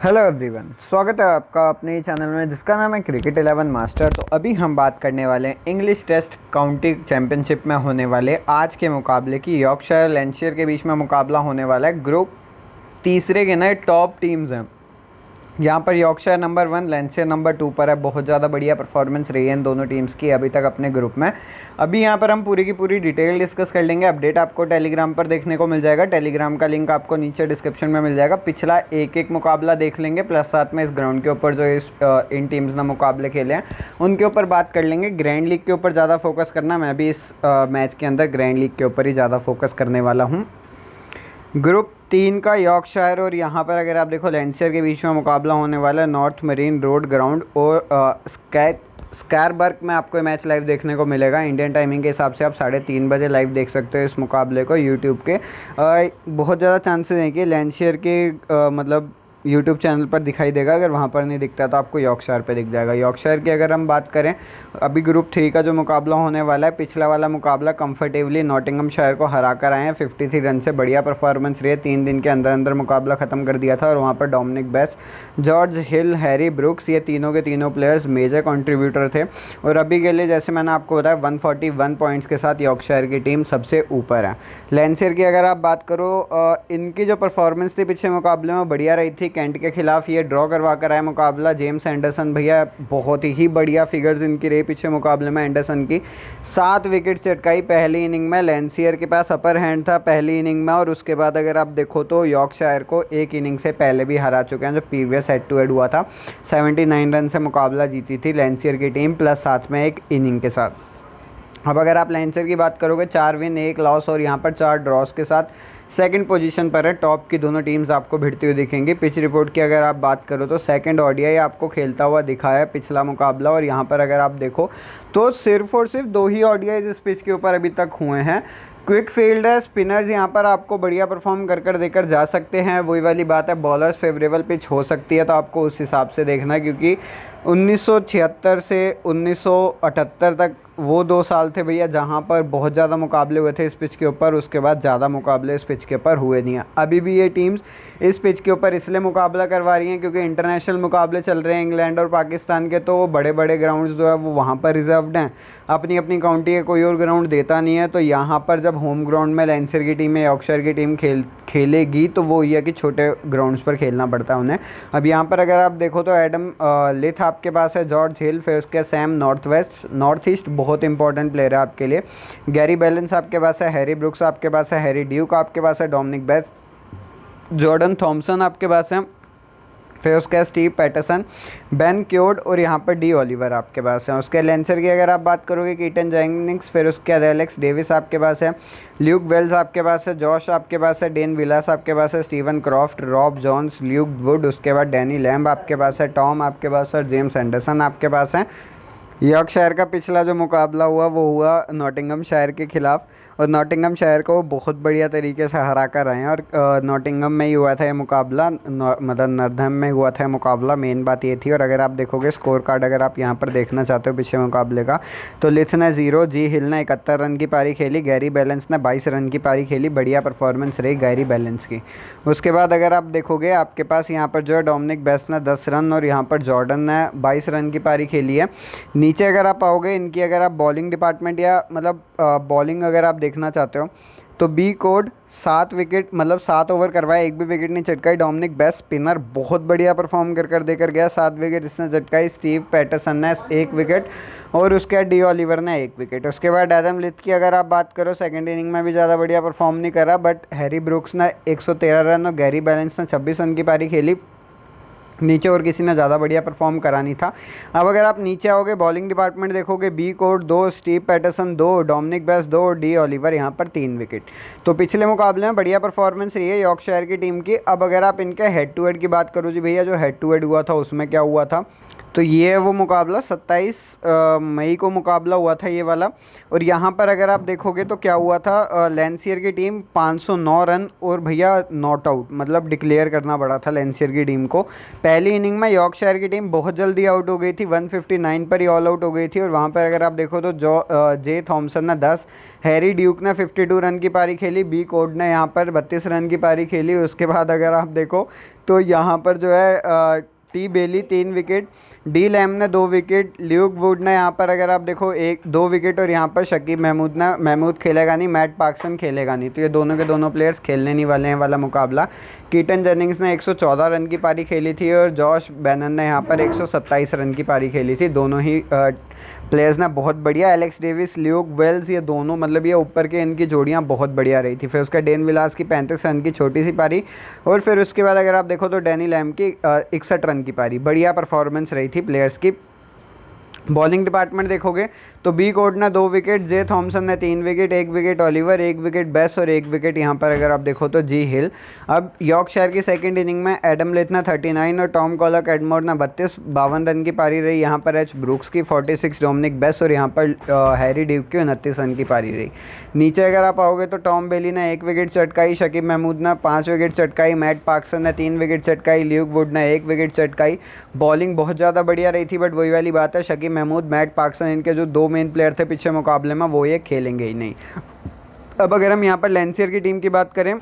Hello everyone, स्वागत है आपका अपने चैनल में जिसका नाम है क्रिकेट 11 मास्टर। तो अभी हम बात करने वाले हैं इंग्लिश टेस्ट काउंटी चैंपियनशिप में होने वाले आज के मुकाबले की। यॉर्कशायर लैंकाशायर के बीच में मुकाबला होने वाला है। ग्रुप तीसरे के नए टॉप टीम्स हैं। यहाँ पर यॉर्कशायर नंबर 1, लैंकाशायर नंबर 2 पर है। बहुत ज़्यादा बढ़िया परफॉर्मेंस रही है इन दोनों टीम्स की अभी तक अपने ग्रुप में। अभी यहाँ पर हम पूरी की पूरी डिटेल डिस्कस कर लेंगे। अपडेट आपको टेलीग्राम पर देखने को मिल जाएगा। टेलीग्राम का लिंक आपको नीचे डिस्क्रिप्शन में मिल जाएगा। पिछला एक एक मुकाबला देख लेंगे, प्लस साथ में इस ग्राउंड के ऊपर जो इन टीम्स ने मुकाबले खेले हैं उनके ऊपर बात कर लेंगे। ग्रैंड लीग के ऊपर ज़्यादा फोकस करना, मैं भी इस मैच के अंदर ग्रैंड लीग के ऊपर ही ज़्यादा फोकस करने वाला हूँ। ग्रुप 3 का यॉर्कशायर और यहाँ पर अगर आप देखो लैंकाशायर के बीच में मुकाबला होने वाला है नॉर्थ मरीन रोड ग्राउंड और स्कैरबर्ग में आपको मैच लाइव देखने को मिलेगा। इंडियन टाइमिंग के हिसाब से आप 3:30 बजे लाइव देख सकते हो इस मुकाबले को यूट्यूब के। बहुत ज़्यादा चांसेस हैं कि लैंकाशायर के मतलब यूट्यूब चैनल पर दिखाई देगा। अगर वहाँ पर नहीं दिखता तो आपको यॉर्कशायर पे दिख जाएगा। यॉर्कशायर की अगर हम बात करें, अभी ग्रुप 3 का जो मुकाबला होने वाला है, पिछला वाला मुकाबला कंफर्टेबली नॉटिंघमशायर को हरा कर आए हैं 53 रन से। बढ़िया परफॉर्मेंस रही है। 3 दिन के अंदर अंदर मुकाबला ख़त्म कर दिया था और वहाँ पर डोमिनिक बेस्ट, जॉर्ज हिल, हैरी ब्रुक्स, ये तीनों के तीनों प्लेयर्स मेजर कंट्रीब्यूटर थे। और अभी के लिए जैसे मैंने आपको बताया 141 पॉइंट्स के साथ यॉर्कशायर की टीम सबसे ऊपर है। लैंकाशायर की अगर आप बात करो, इनकी जो परफॉर्मेंस थी पिछले मुकाबले में बढ़िया रही थी। कैंट के खिलाफ ये ड्रॉ करवा कर आया मुकाबला। जेम्स एंडरसन भैया बहुत ही बढ़िया फिगर्स इनकी रही पिछले मुकाबले में। एंडरसन की 7 विकेट चटकाई पहली इनिंग में। लैंकाशायर के पास अपर हैंड था पहली इनिंग में और उसके बाद अगर आप देखो तो यॉर्कशायर को एक इनिंग से पहले भी हरा चुके हैं। जो प्रीवियस हेड टू हेड हुआ था 79 रन से मुकाबला जीती थी लैंकाशायर की टीम, प्लस साथ में एक इनिंग के साथ। अब अगर आप लैंकाशायर की बात करोगे, 4 विन 1 लॉस और यहाँ पर 4 ड्रॉस के साथ सेकंड पोजीशन पर है। टॉप की दोनों टीम्स आपको भिड़ती हुई दिखेंगी। पिच रिपोर्ट की अगर आप बात करो तो सेकंड ओडीआई आपको खेलता हुआ दिखा है पिछला मुकाबला। और यहाँ पर अगर आप देखो तो सिर्फ और सिर्फ 2 ही ओडीआई इस पिच के ऊपर अभी तक हुए हैं। क्विक फील्ड है, स्पिनर्स यहाँ पर आपको बढ़िया परफॉर्म कर देकर जा सकते हैं। वही वाली बात है, बॉलर्स फेवरेबल पिच हो सकती है तो आपको उस हिसाब से देखना है, क्योंकि 1976 से 1978 तक वो 2 साल थे भैया जहाँ पर बहुत ज़्यादा मुकाबले हुए थे इस पिच के ऊपर। उसके बाद ज़्यादा मुकाबले इस पिच के ऊपर हुए नहीं हैं। अभी भी ये टीम्स इस पिच के ऊपर इसलिए मुकाबला करवा रही हैं क्योंकि इंटरनेशनल मुकाबले चल रहे हैं इंग्लैंड और पाकिस्तान के, तो बड़े बड़े ग्राउंड्स जो है वो वहाँ पर रिजर्व्ड हैं। अपनी अपनी काउंटी के कोई और ग्राउंड देता नहीं है। तो यहाँ पर जब होम ग्राउंड में लैंकाशायर की टीम या यॉर्कशायर की टीम खेलेगी तो वो ये है कि छोटे ग्राउंड्स पर खेलना पड़ता है उन्हें। अब यहाँ पर अगर आप देखो तो एडम लिथ आपके पास है, जॉर्ज हिल, फिर उसके सैम नॉर्थ ईस्ट बहुत इंपॉर्टेंट प्लेयर है आपके लिए। गैरी बैलेंस आपके पास है, हैरी ब्रुक्स आपके पास है, हैरी ड्यूक आपके पास है, डोमिनिक बेस्ट, जॉर्डन थॉमसन आपके पास है, फिर उसके स्टीव पैटरसन, बेन क्योर्ड और यहाँ पर डी ओलिवर आपके पास है। उसके लैंकाशायर की अगर आप बात करोगे, कीटन जेनिंग्स, फिर उसके बाद एलेक्स डेविस आपके पास है, ल्यूक वेल्स आपके पास है, जॉश आपके पास है, डेन विलास आपके पास है, Steven Croft, Rob Jones, Luke Wood, उसके बाद डैनी लैम्ब आपके पास है, टॉम आपके पास है, जेम्स एंडरसन आपके पास है। यॉर्कशायर का पिछला जो मुकाबला हुआ वो हुआ नॉटिंघमशायर के खिलाफ और नॉटिंघमशायर को बहुत बढ़िया तरीके से हरा कर आए हैं। और नॉटिंघम में ही हुआ था ये मुकाबला, मतलब नॉर्थहैम में हुआ था ये मुकाबला। मेन बात ये थी। और अगर आप देखोगे स्कोर कार्ड, अगर आप यहाँ पर देखना चाहते हो पिछले मुकाबले का, तो लिथ ने 0, जी हिल ने 71 रन की पारी खेली, गैरी बैलेंस ने 22 रन की पारी खेली। बढ़िया परफॉर्मेंस रही गैरी बैलेंस की। उसके बाद अगर आप देखोगे आपके पास यहाँ पर जो है डोमिनिक बेस्ट ने 10 रन और यहाँ पर जॉर्डन ने 22 रन की पारी खेली है। नीचे अगर आप आओगे इनकी, अगर आप बॉलिंग डिपार्टमेंट या मतलब बॉलिंग अगर आप देखना चाहते हो तो बी कोड 7 विकेट, मतलब 7 ओवर करवाया, एक भी विकेट नहीं चटकाई। डोमिनिक बेस्ट स्पिनर बहुत बढ़िया परफॉर्म कर देकर गया, 7 विकेट इसने चटकाई। स्टीव पैटरसन ने 1 विकेट और उसके बाद डी ओलिवर ने 1 विकेट। उसके बाद एडम लिथ की अगर आप बात करो, सेकंड इनिंग में भी ज़्यादा बढ़िया परफॉर्म नहीं करा, बट हैरी ब्रुक्स ने 113 रन और गैरी बैलेंस ने 26 रन की पारी खेली। नीचे और किसी ने ज़्यादा बढ़िया परफॉर्म करा नहीं था। अब अगर आप नीचे आओगे बॉलिंग डिपार्टमेंट देखोगे, B Coad 2, Steve Patterson 2, Dominic Bess 2, D Olivier यहाँ पर 3 विकेट। तो पिछले मुकाबले में बढ़िया परफॉर्मेंस रही है यॉर्कशायर की टीम की। अब अगर आप इनके हेड टू हेड की बात करो जी भैया, जो हेड टू हेड हुआ था उसमें क्या हुआ था, तो ये है वो मुकाबला 27 मई को मुकाबला हुआ था ये वाला। और यहाँ पर अगर आप देखोगे तो क्या हुआ था, लैंकाशायर की टीम 509 रन और भैया नॉट आउट, मतलब डिक्लेयर करना पड़ा था लैंकाशायर की टीम को। पहली इनिंग में यॉर्कशायर की टीम बहुत जल्दी आउट हो गई थी, 159 पर ही ऑल आउट हो गई थी। और वहाँ पर अगर आप देखो तो जे थॉमसन ने 10, हैरी ड्यूक ने 52 रन की पारी खेली, बी कोड ने यहाँ पर 32 रन की पारी खेली। उसके बाद अगर आप देखो तो यहाँ पर जो है टी बेली 3 विकेट, डी लैम ने 2 विकेट, ल्यूक वुड ने यहाँ पर अगर आप देखो 2 विकेट, और यहाँ पर शकीब महमूद खेलेगा नहीं, मैट पार्किंसन खेलेगा नहीं, तो ये दोनों के दोनों प्लेयर्स खेलने नहीं वाले हैं वाला मुकाबला। कीटन जेनिंग्स ने 114 रन की पारी खेली थी और जॉश बैनन ने यहाँ पर 127 रन की पारी खेली थी। दोनों ही प्लेयर्स ना बहुत बढ़िया, एलेक्स डेविस, ल्यूक वेल्स, ये दोनों मतलब ये ऊपर के इनकी जोड़ियाँ बहुत बढ़िया रही थी। फिर उसका डेन विलास की 35 रन की छोटी सी पारी, और फिर उसके बाद अगर आप देखो तो डैनी लैम की 61 रन की पारी। बढ़िया परफॉर्मेंस रही थी प्लेयर्स की। बॉलिंग डिपार्टमेंट देखोगे तो बी कोड ने 2 विकेट, जे थॉमसन ने 3 wicket, 1 wicket Oliver, 1 wicket base और 1 विकेट यहाँ पर अगर आप देखो तो जी हिल। अब यॉर्कशायर की सेकंड इनिंग में एडम लेथ ने 39 और टॉम कॉलक एडमोर ने 52 रन की पारी रही। यहाँ पर एच ब्रूक्स की 46, डोमिनिक बेस और यहाँ पर हैरी ड्यूक की 29 रन की पारी रही। नीचे अगर आप आओगे तो टॉम बेली ने 1 विकेट चटकाई, शकीब महमूद ने 5 विकेट चटकाई, मैट पार्किंसन ने 3 विकेट चटकाई, ल्यूक वुड ने 1 विकेट चटकाई। बॉलिंग बहुत ज़्यादा बढ़िया रही थी, बट वही वाली बात है, शकीब महमूद, मैट पार्किंसन, इनके जो 2 मेन प्लेयर थे पिछले मुकाबले में, वो ये खेलेंगे ही नहीं। अब अगर हम यहाँ पर लैंसियर की टीम की बात करें,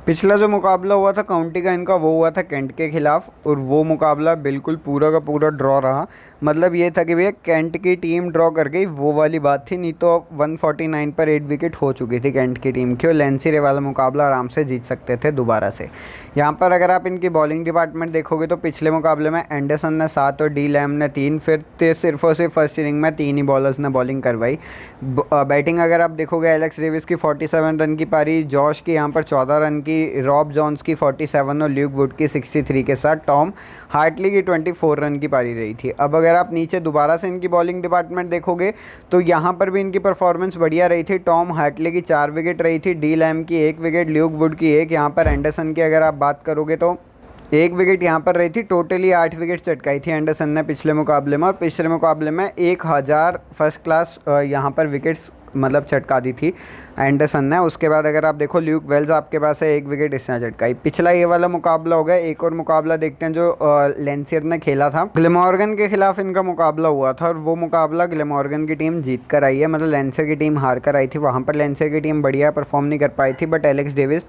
पिछला जो मुकाबला हुआ था काउंटी का इनका, वो हुआ था कैंट के खिलाफ, और वो मुकाबला बिल्कुल पूरा का पूरा ड्रॉ रहा। मतलब ये था कि भैया कैंट की टीम ड्रॉ कर गई, वो वाली बात थी, नहीं तो 149 पर 8 विकेट हो चुकी थी कैंट की टीम की, और लैंसियर वाला मुकाबला आराम से जीत सकते थे दोबारा से। यहाँ पर अगर आप इनकी बॉलिंग डिपार्टमेंट देखोगे तो पिछले मुकाबले में एंडरसन ने 7 और डी लैम ने 3, फिर सिर्फ और सिर्फ फर्स्ट इनिंग में 3 ही बॉलर्स ने बॉलिंग करवाई। बैटिंग अगर आप देखोगे, एलेक्स डेविस की 47 रन की पारी, जॉश की यहाँ पर 14 रन की, रॉब जॉन्स की 47 और ल्यूक वुड की 63 के साथ टॉम हार्टली की 24 रन की पारी रही थी। अब अगर आप नीचे दोबारा से इनकी बॉलिंग डिपार्टमेंट देखोगे तो यहाँ पर भी इनकी परफॉर्मेंस बढ़िया रही थी। टॉम हार्टली की 4 विकेट रही थी, डी लैम की 1 विकेट, ल्यूक वुड की 1, यहाँ पर एंडरसन की अगर आप बात करोगे तो 1 विकेट यहाँ पर रही थी। टोटली 8 विकेट चटकाई थी एंडरसन ने पिछले मुकाबले में, और पिछले मुकाबले में 1000 फर्स्ट क्लास यहाँ पर विकेट्स मतलब चटका दी थी एंडरसन ने। उसके बाद अगर आप देखो ल्यूक वेल्स आपके पास है 1 विकेट इसने चटकाई। पिछला ये वाला मुकाबला हो गया। एक और मुकाबला देखते हैं जो लैंसियर ने खेला था, ग्लेमॉर्गन के खिलाफ इनका मुकाबला हुआ था, और वो मुकाबला ग्लेमॉर्गन की टीम जीत कर आई है, मतलब लैंसियर की टीम हार कर आई थी। वहाँ पर लैंसियर की टीम बढ़िया परफॉर्म नहीं कर पाई थी, बट एलेक्स डेविस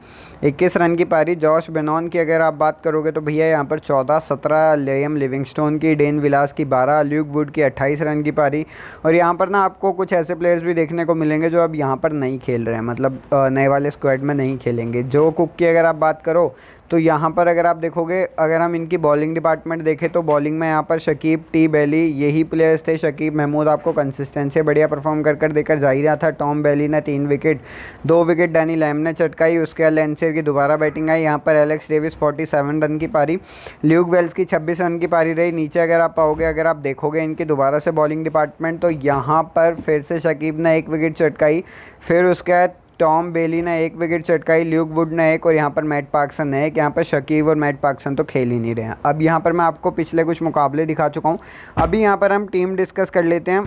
21 रन की पारी, जॉश बेनॉन की अगर आप बात करोगे तो भैया यहाँ पर 14, 17 लियम लिविंगस्टोन की, डेन विलास की 12, ल्यूक वुड की 28 रन की पारी। और यहाँ पर ना आपको कुछ ऐसे प्लेयर्स भी देखने को मिलेंगे जो अब यहाँ पर नहीं खेल रहे हैं, मतलब नए वाले स्क्वाड में नहीं खेलेंगे। जो कुक की अगर आप बात करो तो यहाँ पर अगर आप देखोगे, अगर हम इनकी बॉलिंग डिपार्टमेंट देखें तो बॉलिंग में यहाँ पर शकीब, टी बेली, यही प्लेयर्स थे। शकीब महमूद आपको कंसिस्टेंसी बढ़िया परफॉर्म कर देकर जा ही रहा था। टॉम बेली ने 3 विकेट, 2 विकेट डैनी लैम ने चटकाई। उसके बाद लैंसियर की दोबारा बैटिंग आई, यहाँ पर एलेक्स डेविस 47 रन की पारी, ल्यूक वेल्स की 26 रन की पारी रही। नीचे अगर आप पाओगे, अगर आप देखोगे इनकी दोबारा से बॉलिंग डिपार्टमेंट, तो यहाँ पर फिर से शकीब ने 1 विकेट चटकाई, फिर उसके बाद टॉम बेली ने 1 विकेट चटकाई, ल्यूक वुड ने 1, और यहाँ पर मैट पार्किंसन ने 1। यहाँ पर शकीब और मैट पार्किंसन तो खेल ही नहीं रहे हैं। अब यहाँ पर मैं आपको पिछले कुछ मुकाबले दिखा चुका हूँ, अभी यहाँ पर हम टीम डिस्कस कर लेते हैं।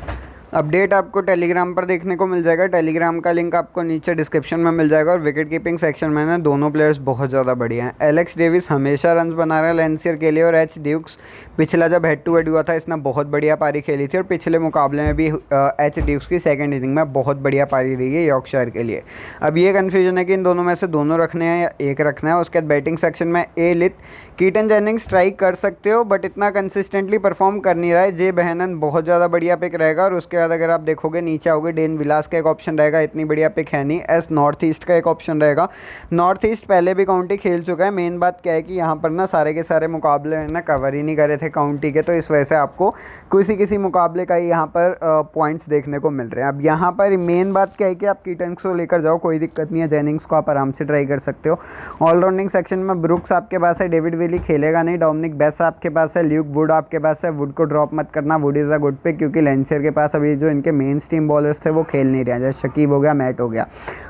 अपडेट आपको टेलीग्राम पर देखने को मिल जाएगा, टेलीग्राम का लिंक आपको नीचे डिस्क्रिप्शन में मिल जाएगा। और विकेट कीपिंग सेक्शन में ना दोनों प्लेयर्स बहुत ज़्यादा बढ़िया हैं। एलेक्स डेविस हमेशा रन्स बना रहा है लैंसियर के लिए, और एच ड्यूक्स पिछला जब हेड टू हेड हुआ था इसने बहुत बढ़िया पारी खेली थी, और पिछले मुकाबले में भी एच ड्यूक्स की सेकंड इनिंग में बहुत बढ़िया पारी रही है यॉर्कशायर के लिए। अब ये कन्फ्यूजन है कि इन दोनों में से दोनों रखने हैं या एक रखना है। उसके बाद बैटिंग सेक्शन में ए लिथ, कीटन जेनिंग्स ट्राई कर सकते हो, बट इतना कंसिस्टेंटली परफॉर्म कर नहीं रहा है। जे बहनन बहुत ज़्यादा बढ़िया पिक रहेगा। और उसके बाद अगर आप देखोगे नीचे आओगे, डेन विलास का एक ऑप्शन रहेगा, इतनी बढ़िया पिक है नहीं। एस नॉर्थ ईस्ट का एक ऑप्शन रहेगा। नॉर्थ ईस्ट पहले भी काउंटी खेल चुका है। मेन बात क्या है कि यहाँ पर ना सारे के सारे मुकाबले ना कवर ही नहीं करे थे काउंटी के, तो इस वजह से आपको किसी मुकाबले का ही यहाँ पर पॉइंट्स देखने को मिल रहे हैं। अब यहाँ पर मेन बात क्या है कि आप कीटन्स को लेकर जाओ, कोई दिक्कत नहीं है। जेनिंग्स को आप आराम से ट्राई कर सकते हो। ऑलराउंडिंग सेक्शन में ब्रुक्स आपके पास है, डेविड विली खेलेगा नहीं, डोमिनिक बेस आपके पास है, ल्यूक वुड आपके पास है। वुड को ड्रॉप मत करना, Wood is a good pick, क्योंकि लैंसियर के पास अभी जो इनके मेन स्ट्रीम बॉलर्स थे वो खेल नहीं रहे हैं, जैसे शकीब हो गया, मैट हो गया।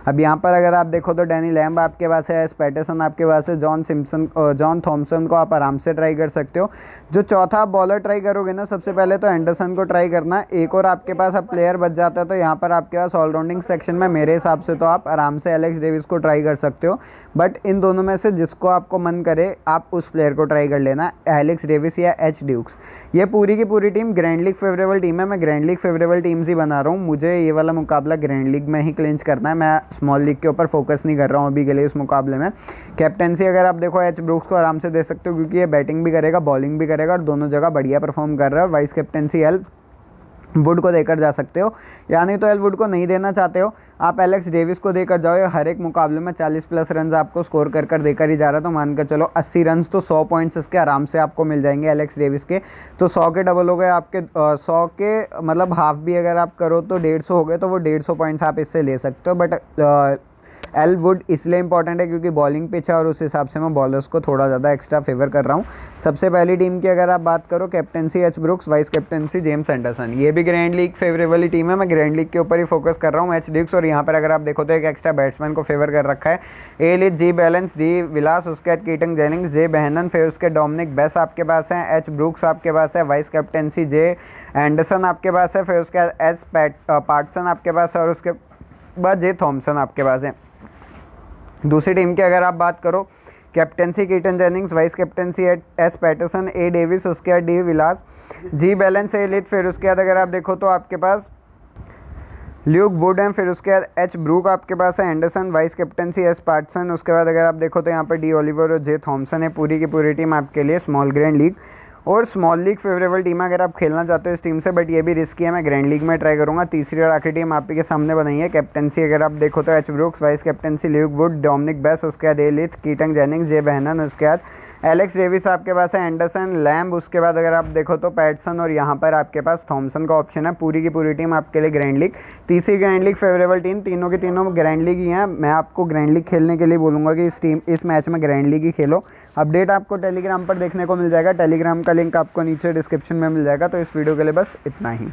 अब यहाँ पर अगर आप देखो तो डैनी लैम्ब आपके पास है, एस पैटरसन आपके पास है, जॉन थॉमसन को आप आराम से ट्राई कर सकते हो। जो चौथा बॉलर ट्राई करोगे ना, सबसे पहले तो एंडरसन को ट्राई करना। एक और आपके पास अब प्लेयर बच जाता है, तो यहाँ पर आपके पास ऑलराउंडिंग सेक्शन में मेरे हिसाब से तो आप आराम से एलेक्स डेविस को ट्राई कर सकते हो। बट इन दोनों में से जिसको आपको मन करे आप उस प्लेयर को ट्राई कर लेना, एलेक्स डेविस या एच ड्यूक्स। ये पूरी की पूरी team grand league favourable team है, मैं ग्रैंड लीग फेवरेबल टीम्स ही बना रहा हूँ। मुझे ये वाला मुकाबला ग्रैंड लीग में ही क्लिंच करना है, मैं स्मॉल लीग के ऊपर फोकस नहीं कर रहा हूँ अभी के लिए इस मुकाबले में। कैप्टेंसी अगर आप देखो एच ब्रूक्स को आराम से दे सकते हो, क्योंकि ये बैटिंग भी करेगा बॉलिंग भी करेगा और दोनों जगह बढ़िया परफॉर्म कर रहा है। और वाइस कैप्टेंसी एल वुड को देकर जा सकते हो, या नहीं तो एल वुड को नहीं देना चाहते हो आप एलेक्स डेविस को देकर जाओ। ये हर एक मुकाबले में 40+ रन आपको स्कोर कर देकर ही जा रहा है, तो मानकर चलो 80 रन तो 100 पॉइंट्स इसके आराम से आपको मिल जाएंगे एलेक्स डेविस के। तो 100 के डबल हो गए आपके, 100 के मतलब हाफ भी अगर आप करो तो 150 हो गए, तो वो 150 पॉइंट्स आप इससे ले सकते हो। बट एल वुड इसलिए इंपॉर्टेंट है क्योंकि बॉलिंग पिच है और उस हिसाब से मैं बॉलर्स को थोड़ा ज़्यादा एक्स्ट्रा फेवर कर रहा हूँ। सबसे पहली टीम की अगर आप बात करो, captaincy H Brooks, vice captaincy James Anderson. ये भी ग्रैंड लीग फेवरेबल टीम है, मैं ग्रैंड लीग के ऊपर ही फोकस कर रहा हूँ, एच ड्यूक्स। और यहाँ पर अगर आप देखो तो एक एक्स्ट्रा बैट्समैन को फेवर कर रखा है, ए लिथ, जी बैलेंस, डी विलास, उसके बाद कीटन जेनिंग्स, जे बहनन, फिर उसके डोमिनिक बेस आपके पास हैं, एच ब्रूक्स आपके पास है, वाइस कैप्टेंसी जे एंडरसन आपके पास है, फिर उसके बाद एच पार्टसन आपके पास है और उसके बाद जे थॉमसन आपके पास है। दूसरी टीम की अगर आप बात करो, captaincy Keaton Jennings, vice captaincy S Patterson, A Davies, उसके बाद डी विलास, जी बैलेंस, ए लिथ, फिर उसके बाद अगर आप देखो तो आपके पास ल्यूक वुड है, फिर उसके बाद एच ब्रूक आपके पास है, एंडरसन, वाइस कैप्टेंसी एस पार्टसन, उसके बाद अगर आप देखो तो यहाँ पर डी ओलिवर और जे थॉमसन है। पूरी की पूरी टीम आपके लिए स्मॉल ग्रैंड लीग और स्मॉल लीग फेवरेबल टीम है अगर आप खेलना चाहते हो इस टीम से, बट ये भी रिस्की है, मैं ग्रैंड लीग में ट्राई करूँगा। तीसरी और आखिरी टीम आप ही के सामने बनाई है। कैप्टेंसी अगर आप देखो तो H Brooks, vice captaincy Luke Wood, Dominic Bess, उसके बाद ए लिथ, कीटन जेनिंग्स, जे बहनन, उसके बाद एलेक्स डेविस आपके पास है, एंडरसन, लैम्ब, उसके बाद अगर आप देखो तो पैटसन और यहाँ पर आपके पास थॉमसन का ऑप्शन है। पूरी की पूरी टीम आपके लिए ग्रैंड लीग, तीसरी ग्रैंड लीग फेवरेबल टीम, तीनों के तीनों ग्रैंड लीग ही हैं। मैं आपको ग्रैंड लीग खेलने के लिए बोलूँगा कि इस मैच में ग्रैंड लीग ही खेलो। अपडेट आपको टेलीग्राम पर देखने को मिल जाएगा, टेलीग्राम का लिंक आपको नीचे डिस्क्रिप्शन में मिल जाएगा। तो इस वीडियो के लिए बस इतना ही।